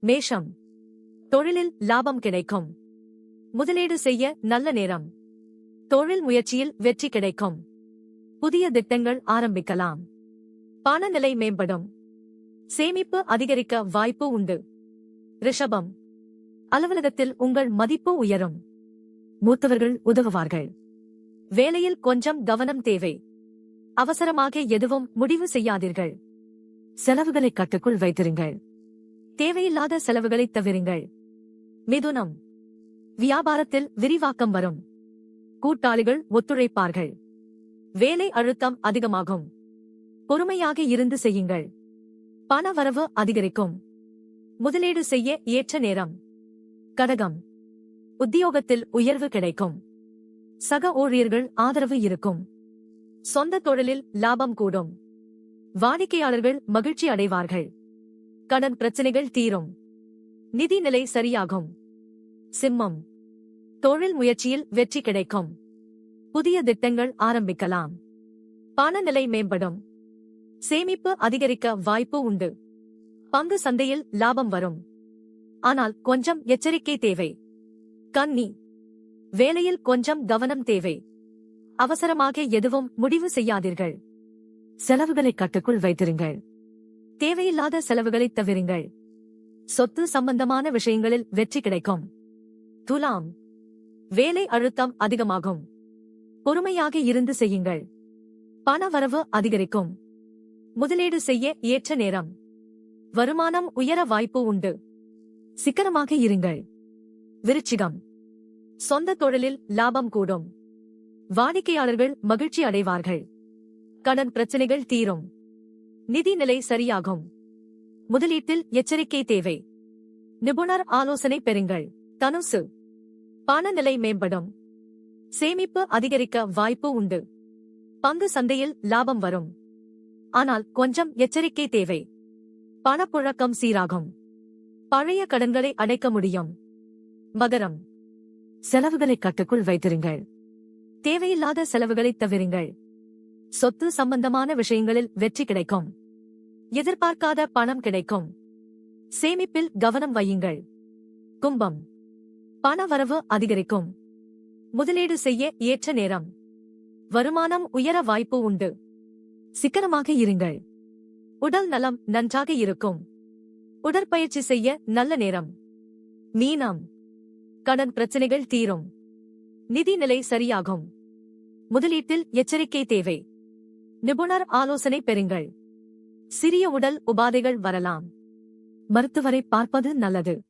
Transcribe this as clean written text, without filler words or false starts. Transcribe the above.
மேஷம். தொழிலில் லாபம் கிடைக்கும். முதலீடு செய்ய நல்ல நேரம். தொழில் முயற்சியில் வெற்றி கிடைக்கும். புதிய திட்டங்கள் ஆரம்பிக்கலாம். பணநிலை மேம்படும். சேமிப்பு அதிகரிக்க வாய்ப்பு உண்டு. ரிஷபம். அலுவலகத்தில் உங்கள் மதிப்பு உயரும். மூத்தவர்கள் உதவுவார்கள். வேலையில் கொஞ்சம் கவனம் தேவை. அவசரமாக எதுவும் முடிவு செய்யாதீர்கள். செலவுகளை கட்டுக்குள் வைத்திருங்கள். தேவையில்லாத செலவுகளை தவிருங்கள். மிதுனம். வியாபாரத்தில் விரிவாக்கம் வரும். கூட்டாளிகள் ஒத்துழைப்பார்கள். வேலை அழுத்தம் அதிகமாகும். பொறுமையாக இருந்து செய்யுங்கள். பண வரவு அதிகரிக்கும். முதலீடு செய்ய ஏற்ற நேரம். கடகம். உத்தியோகத்தில் உயர்வு கிடைக்கும். சக ஊழியர்கள் ஆதரவு இருக்கும். சொந்த தொழிலில் லாபம் கூடும். வாடிக்கையாளர்கள் மகிழ்ச்சி அடைவார்கள். கடன் பிரச்சனைகள் தீரும். நிதி நிலை சரியாகும். சிம்மம். தொழில் முயற்சியில் வெற்றி கிடைக்கும். புதிய திட்டங்கள் ஆரம்பிக்கலாம். பணநிலை மேம்படும். சேமிப்பு அதிகரிக்க வாய்ப்பு உண்டு. பங்கு சந்தையில் லாபம் வரும். ஆனால் கொஞ்சம் எச்சரிக்கை தேவை. கன்னி. வேலையில் கொஞ்சம் கவனம் தேவை. அவசரமாக எதுவும் முடிவு செய்யாதீர்கள். செலவுகளை கட்டுக்குள் வைத்திருங்கள். தேவையில்லாத செலவுகளை தவிருங்கள். சொத்து சம்பந்தமான விஷயங்களில் வெற்றி கிடைக்கும். துலாம். வேலை அழுத்தம் அதிகமாகும். பொறுமையாக இருந்து செய்யுங்கள். பண வரவு அதிகரிக்கும். முதலீடு செய்ய ஏற்ற நேரம். வருமானம் உயர வாய்ப்பு உண்டு. சிக்கனமாக இருங்கள். விருச்சிகம். சொந்த தொழிலில் லாபம் கூடும். வாடிக்கையாளர்கள் மகிழ்ச்சி அடைவார்கள். கடன் பிரச்சனைகள் தீரும். நிதி நிலை சரியாகும். முதலீட்டில் எச்சரிக்கை தேவை. நிபுணர் ஆலோசனை பெறுங்கள். தனுசு. பணநிலை மேம்படும். சேமிப்பு அதிகரிக்க வாய்ப்பு உண்டு. பங்கு சந்தையில் லாபம் வரும். ஆனால் கொஞ்சம் எச்சரிக்கை தேவை. பணப்புழக்கம் சீராகும். பழைய கடன்களை அடைக்க முடியும். மகரம். செலவுகளை கட்டுக்குள் வைத்திருங்கள். தேவையில்லாத செலவுகளை தவிருங்கள். சொத்து சம்பந்தமான விஷயங்களில் வெற்றி கிடைக்கும். எதிர்பார்க்காத பணம் கிடைக்கும். சேமிப்பில் கவனம் வையுங்கள். கும்பம். பண வரவு அதிகரிக்கும். முதலீடு செய்ய ஏற்ற நேரம். வருமானம் உயர வாய்ப்பு உண்டு. சிக்கனமாக இருங்கள். உடல் நலம் நன்றாக இருக்கும். உடற்பயிற்சி செய்ய நல்ல நேரம். மீனம். கடன் பிரச்சனைகள் தீரும். நிதி நிலை சரியாகும். முதலீட்டில் எச்சரிக்கை தேவை. நிபுணர் ஆலோசனை பெறுங்கள். சிறிய உடல் உபாதைகள் வரலாம். மருத்துவரை பார்ப்பது நல்லது.